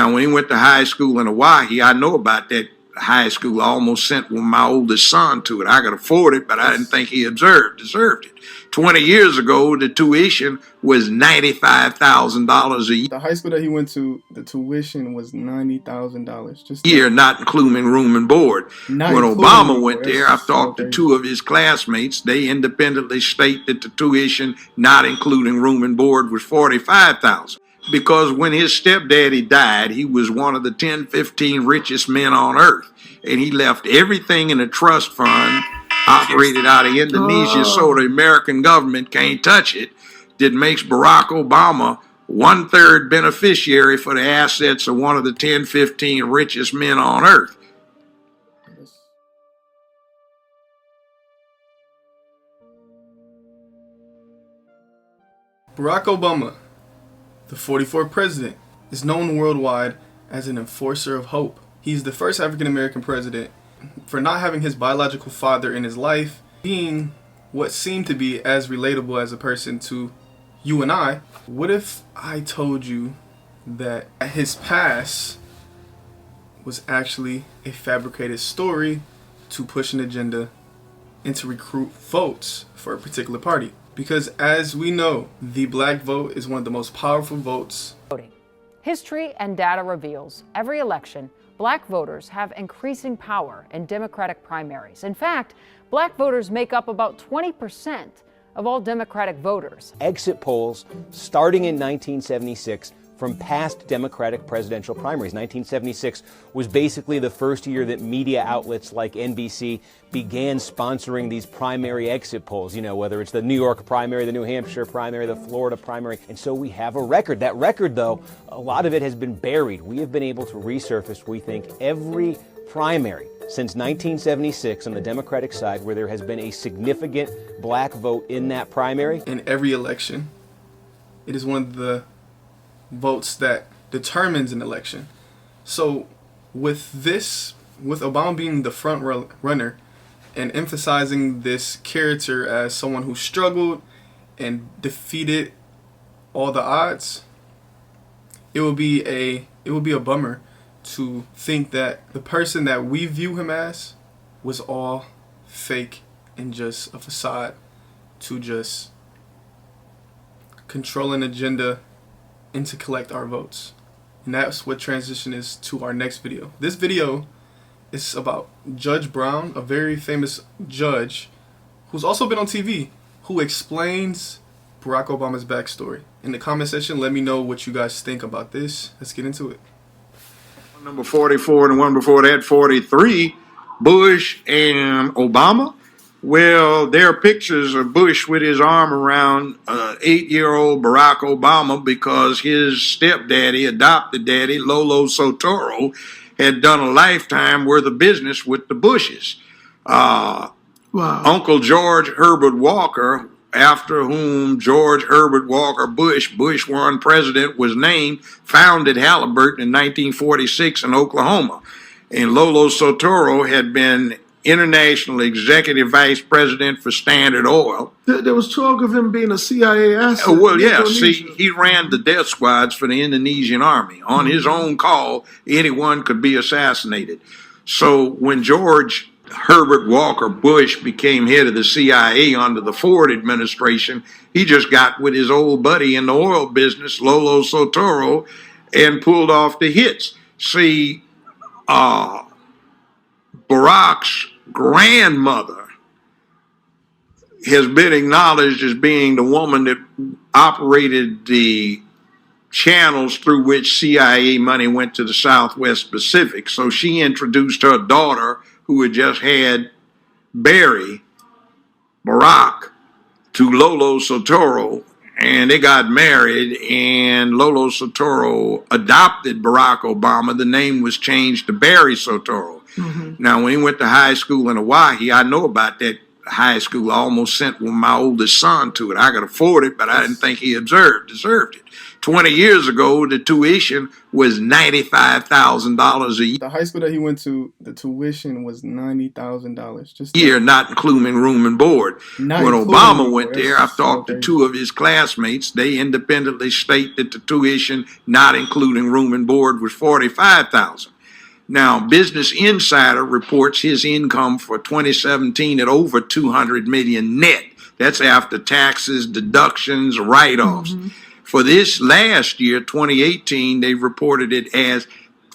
Now, when he went to high school in Hawaii, I know about that high school. I almost sent my oldest son to it. I could afford it, but I didn't think he deserved it. 20 years ago, the tuition was $95,000 a year. The high school that he went to, the tuition was $90,000. Just year, not including room and board. When Obama went there, I've talked to two of his classmates. They independently state that the tuition, not including room and board, was $45,000. Because when his stepdaddy died, he was one of the 10, 15 richest men on earth. And he left everything in a trust fund operated out of Indonesia, so the American government can't touch it. That makes Barack Obama 1/3 beneficiary for the assets of one of the 10, 15 richest men on earth. Barack Obama, the 44th president, is known worldwide as an enforcer of hope. He's the first African-American president for not having his biological father in his life, being what seemed to be as relatable as a person to you and I. What if I told you that his past was actually a fabricated story to push an agenda and to recruit votes for a particular party? Because as we know, the black vote is one of the most powerful votes. History and data reveals every election, black voters have increasing power in Democratic primaries. In fact, black voters make up about 20% of all Democratic voters. Exit polls starting in 1976 from past Democratic presidential primaries. 1976 was basically the first year that media outlets like NBC began sponsoring these primary exit polls, you know, whether it's the New York primary, the New Hampshire primary, the Florida primary. And so we have a record. That record, though, a lot of it has been buried. We have been able to resurface, we think, every primary since 1976 on the Democratic side where there has been a significant black vote in that primary. In every election, it is one of the votes that determines an election. So with Obama being the front runner and emphasizing this character as someone who struggled and defeated all the odds, it would be a bummer to think that the person that we view him as was all fake and just a facade to just control an agenda and to collect our votes. And that's what transition is to our next video. This video is about Judge Brown, a very famous judge who's also been on TV, who explains Barack Obama's backstory. In the comment section, let me know what you guys think about this. Let's get into it. Number 44 and the one before that, 43, Bush and Obama. Well, there are pictures of Bush with his arm around 8-year-old Barack Obama because his stepdaddy, adopted daddy, Lolo Soetoro, had done a lifetime worth of business with the Bushes. Wow. Uncle George Herbert Walker, after whom George Herbert Walker Bush, Bush 1 president, was named, founded Halliburton in 1946 in Oklahoma. And Lolo Soetoro had been international executive vice president for Standard Oil. There was talk of him being a CIA asset. Well, yeah, see, he ran the death squads for the Indonesian army. On his own call, anyone could be assassinated. So when George Herbert Walker Bush became head of the CIA under the Ford administration, he just got with his old buddy in the oil business, Lolo Soetoro, and pulled off the hits. See, Barack's grandmother has been acknowledged as being the woman that operated the channels through which CIA money went to the Southwest Pacific. So she introduced her daughter, who had just had Barry, Barack, to Lolo Soetoro, and they got married, and Lolo Soetoro adopted Barack Obama. The name was changed to Barry Soetoro. Now, when he went to high school in Hawaii, I know about that high school. I almost sent my oldest son to it. I could afford it, but I didn't think he deserved it. 20 years ago, the tuition was $95,000 a The high school that he went to, the tuition was $90,000. Just year, not including room and board. Not When including Obama room and went board. there, That's I've talked so to crazy. 2 of his classmates. They independently state that the tuition, not including room and board, was $45,000. Now, Business Insider reports his income for 2017 at over $200 million net. That's after taxes, deductions, write-offs. For this last year, 2018, they reported it as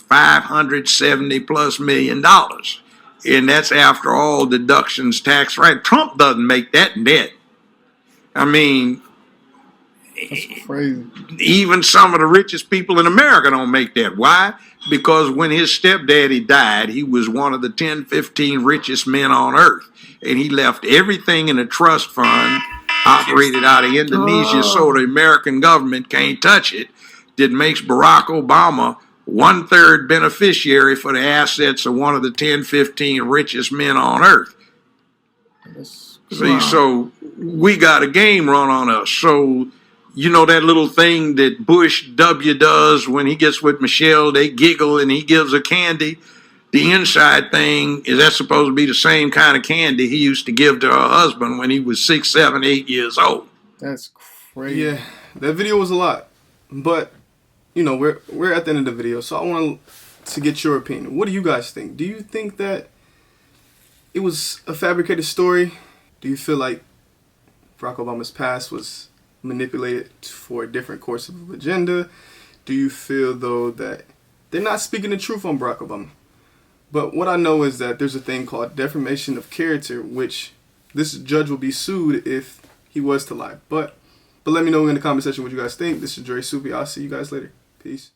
$570+ million. And that's after all deductions, tax, right? Trump doesn't make that net. I mean, That's crazy. even some of the richest people in America don't make that. Why? Because when his stepdaddy died, he was one of the 10, 15 richest men on earth. And he left everything in a trust fund operated out of Indonesia, so the American government can't touch it. That makes Barack Obama 1/3 beneficiary for the assets of one of the 10, 15 richest men on earth. See, so we got a game run on us. So, you know that little thing that Bush W does when he gets with Michelle, they giggle and he gives her candy. The inside thing, is that supposed to be the same kind of candy he used to give to her husband when he was 6, 7, 8 years old? That's crazy. Yeah, that video was a lot. But, you know, we're at the end of the video, so I want to get your opinion. What do you guys think? Do you think that it was a fabricated story? Do you feel like Barack Obama's past was manipulated for a different course of agenda? Do you feel, though, that they're not speaking the truth on Barack Obama? But what I know is that there's a thing called defamation of character, which this judge will be sued if he was to lie. But let me know in the comment section what you guys think. This is Dre Soupy. I'll see you guys later. Peace.